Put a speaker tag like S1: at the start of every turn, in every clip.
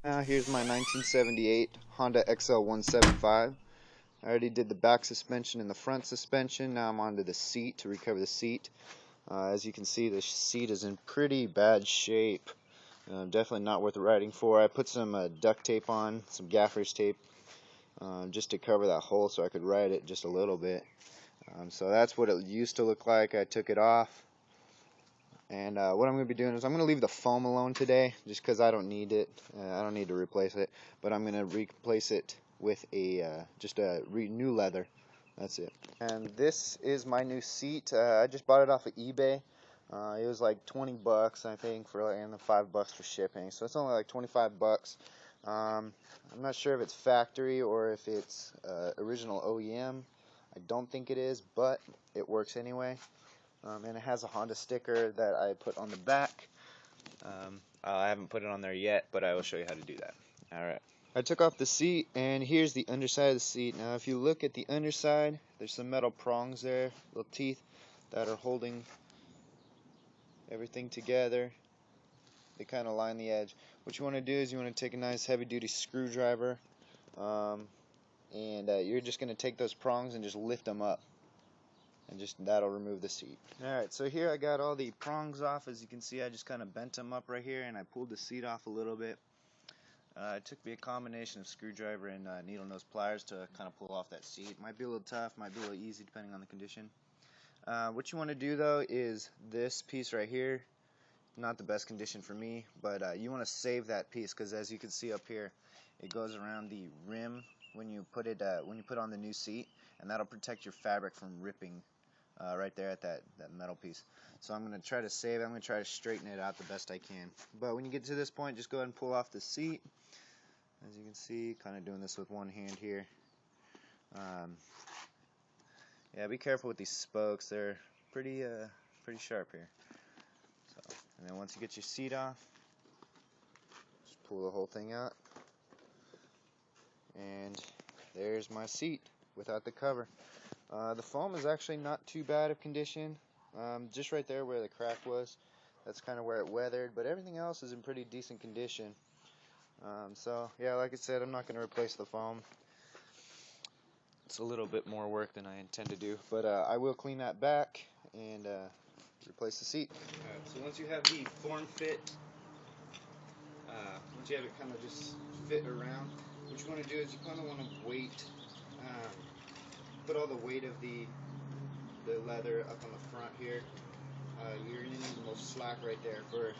S1: Here's my 1978 Honda XL175. I already did the back suspension and the front suspension. Now I'm onto the seat to recover the seat. As you can see, the seat is in pretty bad shape. Definitely not worth riding for. I put some duct tape on, some gaffer's tape, just to cover that hole so I could ride it just a little bit. So that's what it used to look like. I took it off. And what I'm going to be doing is I'm going to leave the foam alone today just because I don't need it. I don't need to replace it. But I'm going to replace it with just a new leather. That's it. And this is my new seat. I just bought it off of eBay. It was like 20 bucks, I think, and then 5 bucks for shipping. So it's only like 25 bucks. I'm not sure if it's factory or if it's original OEM. I don't think it is, but it works anyway. And it has a Honda sticker that I put on the back. I haven't put it on there yet, but I will show you how to do that. Alright. I took off the seat, and here's the underside of the seat. Now if you look at the underside, there's some metal prongs there, little teeth, that are holding everything together. They kind of line the edge. What you want to do is you want to take a nice heavy duty screwdriver, and you're just going to take those prongs and just lift them up. And just that'll remove the seat. Alright, so here I got all the prongs off. As you can see, I just kind of bent them up right here and I pulled the seat off a little bit. It took me a combination of screwdriver and needle nose pliers to kind of pull off that seat. Might be a little tough, might be a little easy depending on the condition. What you want to do though is this piece right here. Not the best condition for me, but you want to save that piece because as you can see up here, it goes around the rim when you put on the new seat, and that'll protect your fabric from ripping. Right there at that metal piece. So I'm going to try to save it. I'm going to try to straighten it out the best I can. But when you get to this point, just go ahead and pull off the seat. As you can see, kind of doing this with one hand here. Yeah, be careful with these spokes. They're pretty sharp here. So, and then once you get your seat off, just pull the whole thing out. And there's my seat without the cover. The foam is actually not too bad of condition. Just right there where the crack was, that's kind of where it weathered, but everything else is in pretty decent condition. So yeah, like I said, I'm not going to replace the foam. It's a little bit more work than I intend to do, but I will clean that back and replace the seat. Alright, so once you have the form fit, once you have it kind of just fit around, what you want to do is you kind of want to weight, put all the weight of the leather up on the front here. You're going to need the most slack right there for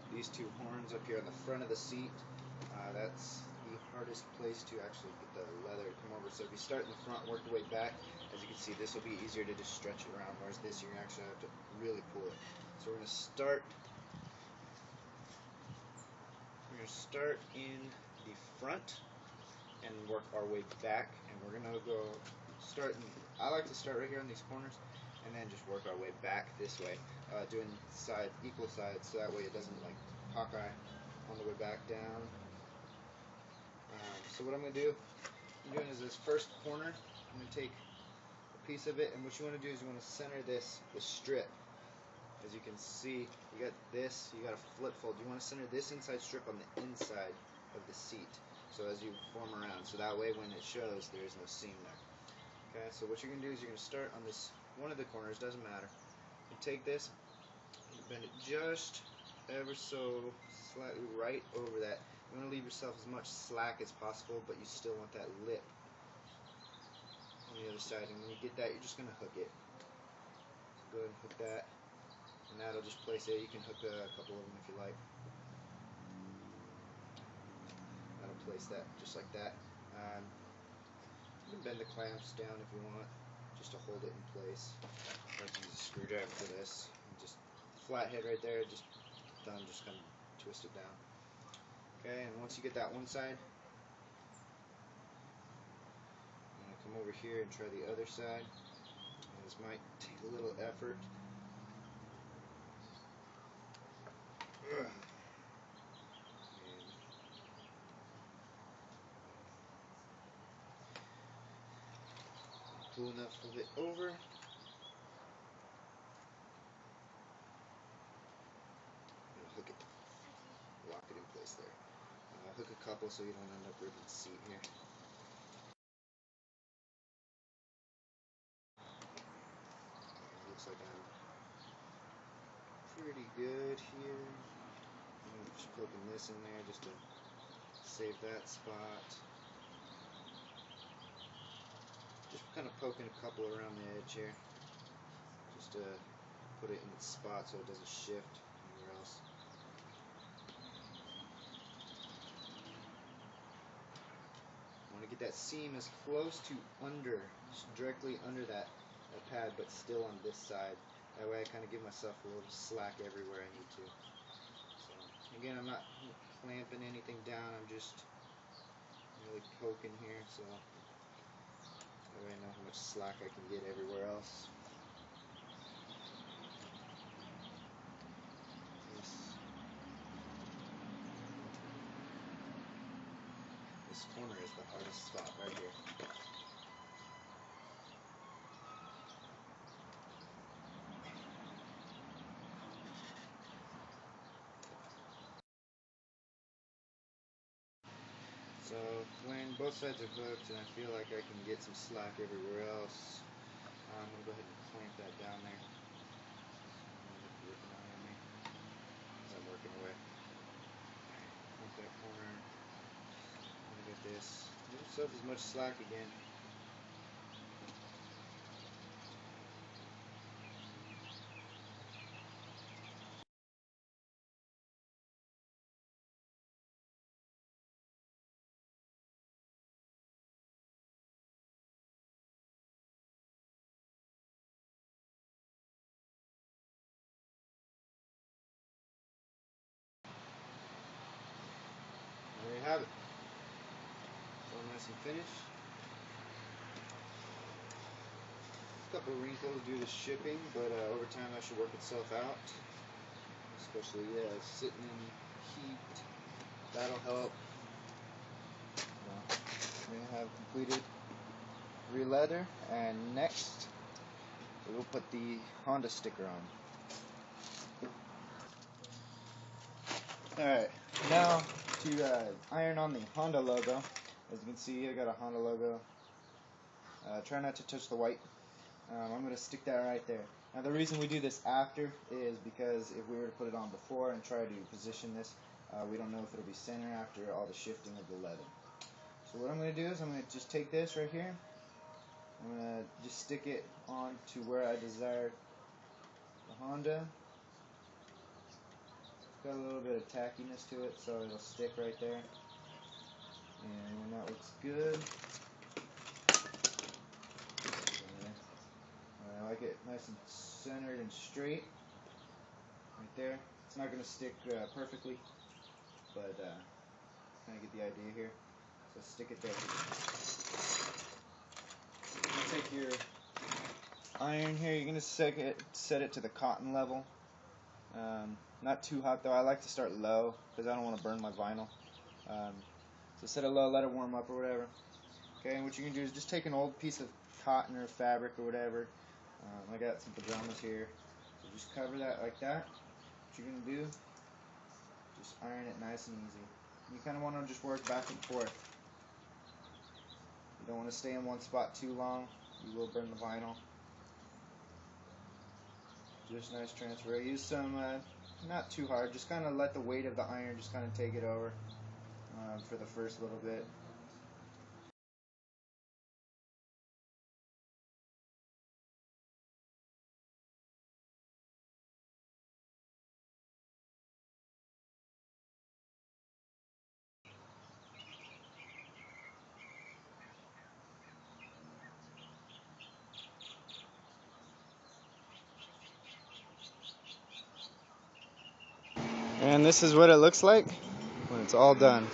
S1: these two horns up here on the front of the seat. That's the hardest place to actually get the leather to come over. So if you start in the front, work your way back, as you can see, this will be easier to just stretch it around, whereas this you're going to actually have to really pull it. So we're going to start in the front and work our way back, and we're going to go I like to start right here on these corners and then just work our way back this way, doing equal sides, so that way it doesn't like cockeye on the way back down. So what I'm going to do, is this first corner, I'm going to take a piece of it, and what you want to do is you want to center this strip. As you can see, you got this, you got a flip fold. You want to center this inside strip on the inside of the seat, so as you form around, so that way when it shows, there is no seam there. Okay, so what you're going to do is you're going to start on this one of the corners, doesn't matter. You take this, you bend it just ever so slightly right over that. You want to leave yourself as much slack as possible, but you still want that lip on the other side. And when you get that, you're just going to hook it. So go ahead and hook that, and that'll just place it. You can hook a couple of them if you like. That'll place that just like that. You can bend the clamps down if you want, just to hold it in place. I like to use a screwdriver for this. And just flathead right there, just thumb, just kind of twist it down. Okay, and once you get that one side, I'm going to come over here and try the other side. And this might take a little effort. And pull enough of it over. And hook it. Lock it in place there. hook a couple so you don't end up ripping the seat here. Looks like I'm pretty good here. I'm just poking this in there just to save that spot. Just kind of poking a couple around the edge here, just to put it in its spot so it doesn't shift anywhere else. I want to get that seam as close to directly under that pad, but still on this side. That way I kind of give myself a little slack everywhere I need to. So again, I'm not clamping anything down, I'm just really poking here, so that way I know how much slack I can get everywhere else. This corner is the hardest spot right here. So when both sides are hooked and I feel like I can get some slack everywhere else, I'm going to go ahead and clamp that down there. As I'm working away. Clamp that corner. Look at this. Give yourself as much slack again. There you have it. It's all nice and finished. A couple of wrinkles due to shipping, but over time that should work itself out. Especially sitting in heat, that'll help. We have completed re-leather, and next we will put the Honda sticker on. Alright, now to iron on the Honda logo. As you can see, I got a Honda logo. Try not to touch the white. I'm going to stick that right there. Now the reason we do this after is because if we were to put it on before and try to position this, we don't know if it'll be center after all the shifting of the leather. So what I'm going to do is I'm going to just take this right here. I'm going to just stick it on to where I desire the Honda. It's got a little bit of tackiness to it, so it'll stick right there. And when that looks good, I like it nice and centered and straight right there. It's not going to stick perfectly, but kind of get the idea here. So stick it there. You take your iron here, you're going to set it to the cotton level. Not too hot though. I like to start low because I don't want to burn my vinyl. So set it low, let it warm up or whatever. Okay, and what you can do is just take an old piece of cotton or fabric or whatever. I got some pajamas here. So just cover that like that. What you're going to do, just iron it nice and easy. You kind of want to just work back and forth. You don't want to stay in one spot too long. You will burn the vinyl. Just nice transfer. Use some, not too hard, just kind of let the weight of the iron just kind of take it over for the first little bit. And this is what it looks like when it's all done.